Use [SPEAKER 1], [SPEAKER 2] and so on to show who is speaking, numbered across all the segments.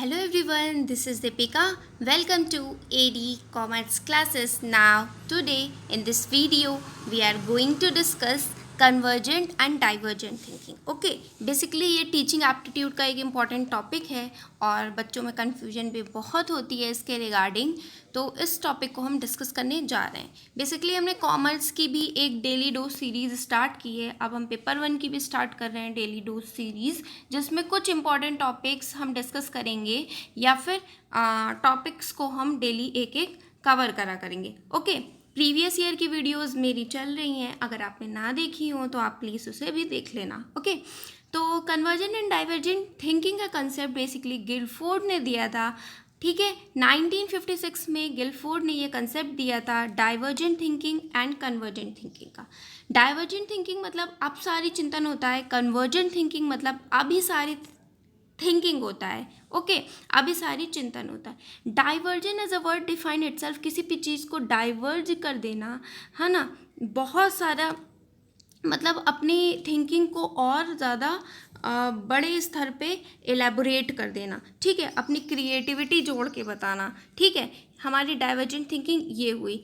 [SPEAKER 1] Hello everyone, this is Deepika. Welcome to AD Commerce classes. Now, today in this video, we are going to discuss convergent and divergent thinking. Okay, basically ये teaching aptitude का एक important topic है और बच्चों में confusion भी बहुत होती है इसके रिगार्डिंग, तो इस टॉपिक को हम डिस्कस करने जा रहे हैं। बेसिकली हमने कॉमर्स की भी एक डेली डोज सीरीज़ स्टार्ट की है, अब हम पेपर 1 की भी स्टार्ट कर रहे हैं डेली डोज सीरीज़, जिसमें कुछ इंपॉर्टेंट टॉपिक्स हम डिस्कस करेंगे या फिर टॉपिक्स को हम डेली एक एक कवर करा करेंगे। ओके, प्रीवियस ईयर की वीडियोस मेरी चल रही हैं, अगर आपने ना देखी हो तो आप प्लीज़ उसे भी देख लेना। ओके, तो कन्वर्जेंट एंड डाइवर्जेंट थिंकिंग का कंसेप्ट बेसिकली गिलफोर्ड ने दिया था। ठीक है, 1956 में गिलफोर्ड ने ये कंसेप्ट दिया था divergent thinking and convergent thinking का। डाइवर्जेंट थिंकिंग मतलब अब सारी चिंतन होता है, कन्वर्जेंट थिंकिंग मतलब अभी सारी थिंकिंग होता है। ओके, अभी सारी चिंतन होता है। Diversion as a word define itself, किसी भी चीज़ को डाइवर्ज कर देना, है ना, बहुत सारा मतलब अपनी थिंकिंग को और ज़्यादा बड़े स्तर पे एलेबोरेट कर देना। ठीक है, अपनी क्रिएटिविटी जोड़ के बताना। ठीक है, हमारी डाइवर्जेंट थिंकिंग ये हुई।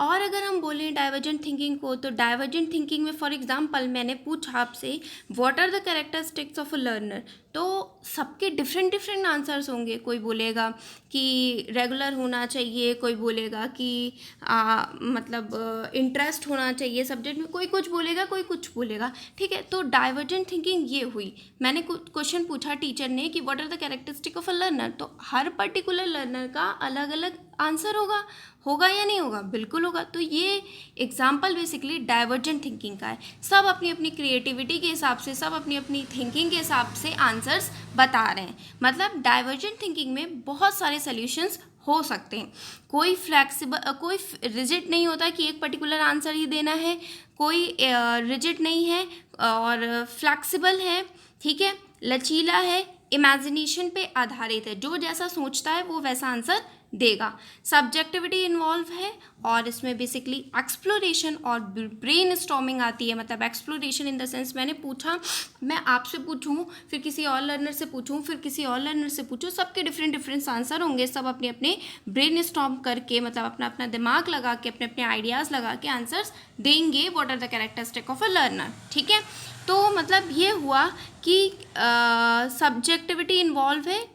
[SPEAKER 1] और अगर हम बोलें डाइवर्जेंट थिंकिंग को, तो डाइवर्जेंट थिंकिंग में फॉर एग्जांपल मैंने पूछा आपसे what are the characteristics of a learner, तो सबके डिफरेंट डिफरेंट आंसर्स होंगे। कोई बोलेगा कि रेगुलर होना चाहिए, कोई बोलेगा कि मतलब इंटरेस्ट होना चाहिए सब्जेक्ट में, कोई कुछ बोलेगा, कोई कुछ बोलेगा। ठीक है, तो डाइवर्जेंट थिंकिंग ये हुई। मैंने कुछ क्वेश्चन पूछा टीचर ने कि what are the characteristic of a learner, तो हर पर्टिकुलर लर्नर का अलग अलग आंसर होगा या नहीं होगा? बिल्कुल होगा। तो ये एग्जाम्पल बेसिकली डाइवर्जेंट थिंकिंग का है। सब अपनी अपनी क्रिएटिविटी के हिसाब से, सब अपनी अपनी थिंकिंग के हिसाब से आंसर्स बता रहे हैं। मतलब डाइवर्जेंट थिंकिंग में बहुत सारे सॉल्यूशंस हो सकते हैं। कोई फ्लैक्सिबल, कोई रिजिड नहीं होता कि एक पर्टिकुलर आंसर ही देना है, कोई रिजिड नहीं है और फ्लैक्सिबल है। ठीक है, लचीला है, इमेजिनेशन पे आधारित है, जो जैसा सोचता है वो वैसा आंसर देगा। सब्जेक्टिविटी इन्वॉल्व है और इसमें बेसिकली एक्सप्लोरेशन और ब्रेन स्टॉर्मिंग आती है। मतलब एक्सप्लोरेशन इन द सेंस मैंने पूछा, मैं आपसे पूछूं, फिर किसी और लर्नर से पूछूं, फिर किसी और लर्नर से पूछूं, सबके डिफरेंट डिफरेंट आंसर होंगे। सब अपने अपने ब्रेन स्टॉर्म करके, मतलब अपना अपना दिमाग लगा के, अपने अपने आइडियाज़ लगा के आंसर्स देंगे what are the characteristic of a learner. ठीक है, तो मतलब ये हुआ कि सब्जेक्टिविटी इन्वॉल्व है।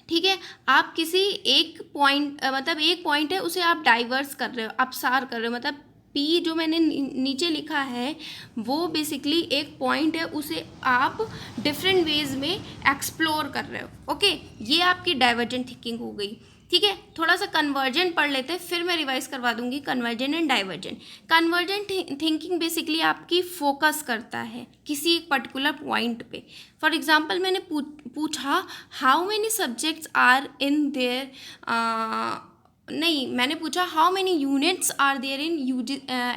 [SPEAKER 1] ठीक है, आप किसी एक पॉइंट, मतलब एक पॉइंट है उसे आप डाइवर्स कर रहे हो, अपसार कर रहे हो। मतलब पी जो मैंने नीचे लिखा है वो बेसिकली एक पॉइंट है, उसे आप डिफरेंट वेज में एक्सप्लोर कर रहे हो। ओके, ये आपकी डाइवर्जेंट थिंकिंग हो गई। ठीक है, थोड़ा सा कन्वर्जेंट पढ़ लेते हैं, फिर मैं रिवाइज करवा दूंगी convergent and divergent. Convergent thinking basically आपकी फोकस करता है किसी एक पर्टिकुलर पॉइंट पे। फॉर एग्जाम्पल मैंने पूछा how many subjects are in there, नहीं, मैंने पूछा how many units are there in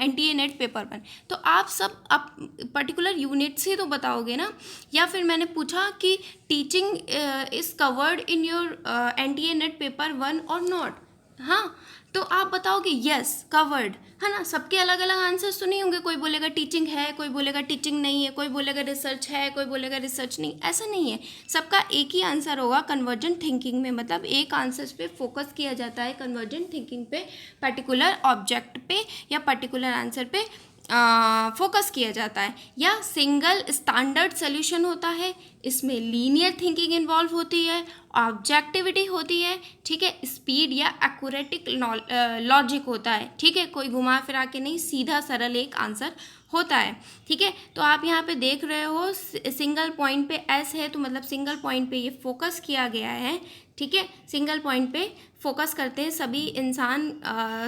[SPEAKER 1] NTA net paper 1, तो आप सब आप पर्टिकुलर यूनिट्स ही तो बताओगे ना। या फिर मैंने पूछा कि teaching is covered in your NTA net paper 1 और नॉट, हाँ, तो आप बताओगे यस कवर्ड, है ना। सबके अलग अलग आंसर्स तो नहीं होंगे, कोई बोलेगा टीचिंग है, कोई बोलेगा टीचिंग नहीं है, कोई बोलेगा रिसर्च है, कोई बोलेगा रिसर्च नहीं, ऐसा नहीं है। सबका एक ही आंसर होगा कन्वर्जेंट थिंकिंग में। मतलब एक आंसर्स पे फोकस किया जाता है कन्वर्जेंट थिंकिंग पे, पर्टिकुलर ऑब्जेक्ट पे या पर्टिकुलर आंसर पे फोकस किया जाता है। या सिंगल स्टैंडर्ड सोल्यूशन होता है, इसमें लीनियर थिंकिंग इन्वॉल्व होती है, ऑब्जेक्टिविटी होती है। ठीक है, स्पीड या एक्यूरेटिक लॉजिक होता है। ठीक है, कोई घुमा फिरा के नहीं, सीधा सरल एक आंसर होता है। ठीक है, तो आप यहाँ पे देख रहे हो सिंगल पॉइंट पे एस है, तो मतलब सिंगल पॉइंट पे ये फोकस किया गया है। ठीक है, सिंगल पॉइंट पे फोकस करते हैं सभी इंसान,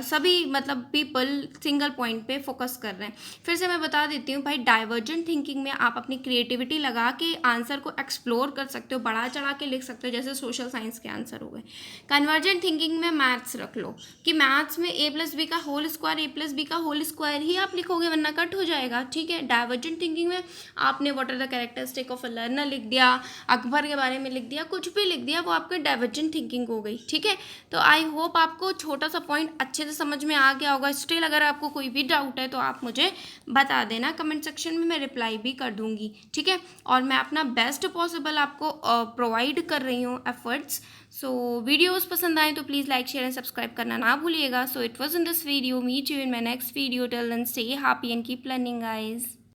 [SPEAKER 1] सभी मतलब पीपल सिंगल पॉइंट पे फोकस कर रहे हैं। फिर से मैं बता देती हूँ भाई, डाइवर्जेंट थिंकिंग में आप अपनी क्रिएटिविटी लगा के आंसर को एक्सप्लोर कर सकते हो, बढ़ा चढ़ा के लिख सकते हो, जैसे सोशल साइंस के आंसर हो गए। कन्वर्जेंट थिंकिंग में मैथ्स रख लो कि मैथ्स में a + b का होल स्क्वायर, a + b का होल स्क्वायर ही आप लिखोगे, वरना कट हो जाएगा। ठीक है, डाइवर्जेंट थिंकिंग में आपने what are the characteristic of a learner लिख दिया, अकबर के बारे में लिख दिया, कुछ भी लिख दिया, वो आपकी डाइवर्जेंट थिंकिंग हो गई, ठीक है। तो आई होप आपको छोटा सा पॉइंट अच्छे से समझ में आ गया होगा। स्टिल अगर आपको कोई भी डाउट है तो आप मुझे बता देना कमेंट सेक्शन में, मैं रिप्लाई भी कर दूंगी, ठीक है। और मैं अपना बेस्ट पॉसिबल आपको प्रोवाइड कर रही हूँ एफर्ट्स। सो वीडियोस पसंद आए तो please like share and subscribe करना ना भूलिएगा। So it was in this video, meet you in my next video, till then stay happy and keep learning guys.